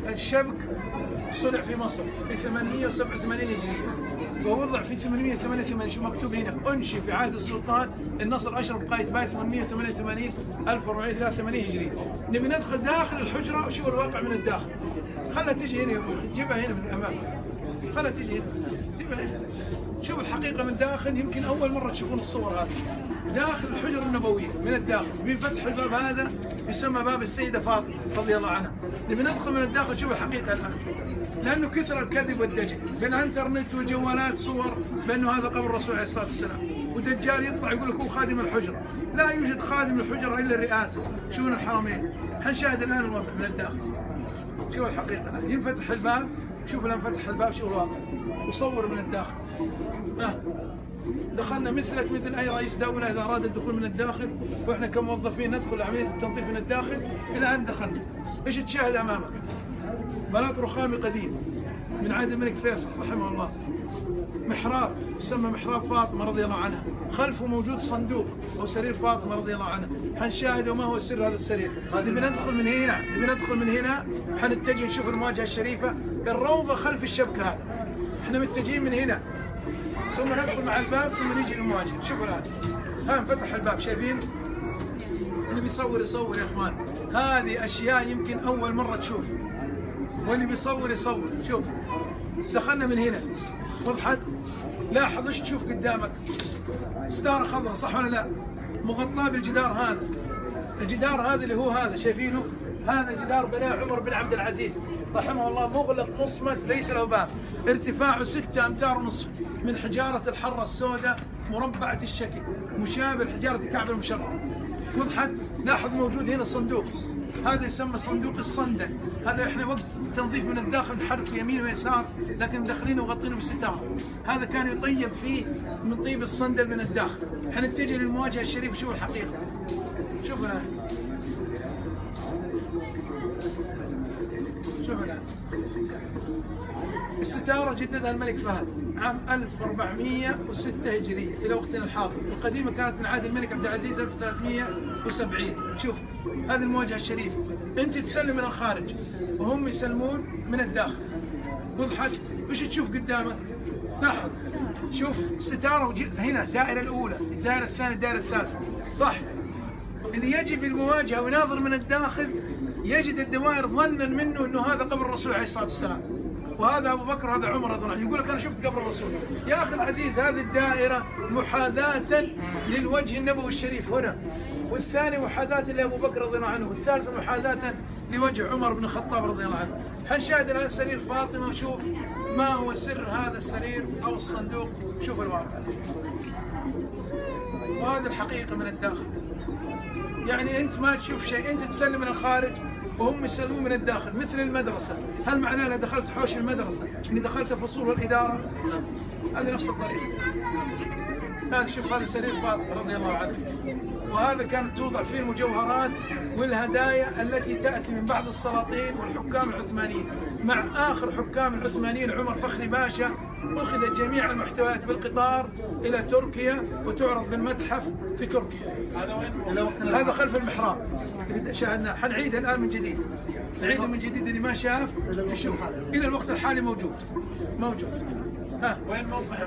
الشبك صنع في مصر في 887 هجرية ووضع في 888. شو مكتوب هنا؟ أنشئ في عهد السلطان النصر أشرف قايتباي 888 1483 هجرية. نبي ندخل داخل الحجرة وشوف الواقع من الداخل. خلها تجي هنا يا ابوي، جيبها هنا من الأمام، خلها تجي هنا، جيبها هنا. شوف الحقيقة من داخل. يمكن أول مرة تشوفون الصور هذه داخل الحجرة النبوية من الداخل. بفتح الباب هذا يسمى باب السيدة فاطمة رضي الله عنها. نبي ندخل من الداخل شوف الحقيقة الآن، لأنه كثر الكذب والدجل بالإنترنت والجوالات صور بأنه هذا قبر الرسول عليه الصلاة والسلام، ودجال يطلع يقول لك هو خادم الحجرة. لا يوجد خادم الحجرة إلا الرئاسة. شوفوا الحرمين. حنشاهد الآن الوضع من الداخل. شوف الحقيقة الآن ينفتح الباب، شوف الآن فتح الباب، شوف الواقع وصور من الداخل. دخلنا مثلك مثل أي رئيس دولة إذا أراد الدخول من الداخل، وإحنا كموظفين ندخل عملية التنظيف من الداخل. إلى أن دخلنا إيش تشاهد أمامك؟ بلاط رخامي قديم من عهد الملك فيصل رحمه الله، محراب يسمى محراب فاطمة رضي الله عنها، خلفه موجود صندوق أو سرير فاطمة رضي الله عنها. حنشاهد وما هو سر هذا السرير. نبي ندخل من هنا، نبي ندخل من هنا، حنتجه نشوف المواجهة الشريفة، الروضة خلف الشبك هذا. احنا متجهين من هنا ثم ندخل مع الباب ثم نجي للمواجهة. شوفوا الآن ها انفتح الباب، شايفين؟ اللي بيصور يصور يا اخوان. هذه أشياء يمكن أول مرة تشوفها، واللي بيصور يصور. شوف دخلنا من هنا، وضحت؟ لاحظ ايش تشوف قدامك؟ ستارة خضراء صح ولا لا؟ مغطاة بالجدار هذا. الجدار هذا اللي هو هذا شايفينه؟ هذا جدار بناه عمر بن عبد العزيز رحمه الله، مغلق مصمت ليس له باب، ارتفاعه 6 أمتار ونصف من حجارة الحرة السوداء مربعة الشكل مشابه لحجارة كعب المشرف. وضحت؟ لاحظ موجود هنا صندوق، هذا يسمى صندوق الصندل. هذا احنا وقت تنظيف من الداخل نحركه يمين ويسار، لكن مدخلينه وغطينه بالستاره. هذا كان يطيب فيه من طيب الصندل من الداخل. حنتجه للمواجهه الشريفه. شوف الحقيقه، شوف الان، شوف الان. الستاره جددها الملك فهد عام 1406 هجريه الى وقتنا الحاضر. القديمه كانت من عهد الملك عبد العزيز 1370. شوف هذه المواجهه الشريفه. انت تسلم من الخارج وهم يسلمون من الداخل. وضحت؟ وش تشوف قدامك؟ لاحظ، شوف ستاره هنا، الدائره الاولى، الدائره الثانيه، الدائره الثالثه، صح؟ اللي يجي بالمواجهه ويناظر من الداخل يجد الدوائر ظنا منه انه هذا قبر الرسول عليه الصلاه والسلام، وهذا ابو بكر، هذا عمر رضي الله عنه. يقول لك انا شفت قبر الرسول. يا اخي العزيز، هذه الدائره محاذاه للوجه النبوي الشريف هنا، والثاني محاذاه لابو بكر رضي الله عنه، والثالث محاذاه لوجه عمر بن الخطاب رضي الله عنه. حنشاهد الان سرير فاطمه وشوف ما هو سر هذا السرير او الصندوق. شوف الواقع، وهذه الحقيقه من الداخل. يعني انت ما تشوف شيء، انت تسلم من الخارج وهم يسلمون من الداخل مثل المدرسة. هل معناه أنا دخلت حوش المدرسة إني دخلت الفصول والإدارة؟ هذه نفس الطريقة. هذا شوف، هذا سرير فاطمة رضي الله عنه، وهذا كانت توضع فيه المجوهرات والهدايا التي تأتي من بعض السلاطين والحكام العثمانيين. مع آخر حكام العثمانيين عمر فخري باشا أخذت جميع المحتويات بالقطار إلى تركيا وتعرض بالمتحف في تركيا. هذا وين؟ هذا خلف المحراب اللي شاهدناه. حنعيده الآن من جديد، نعيده من جديد. اللي ما شاف يشوف. إلى الوقت الحالي موجود. ها وين موقع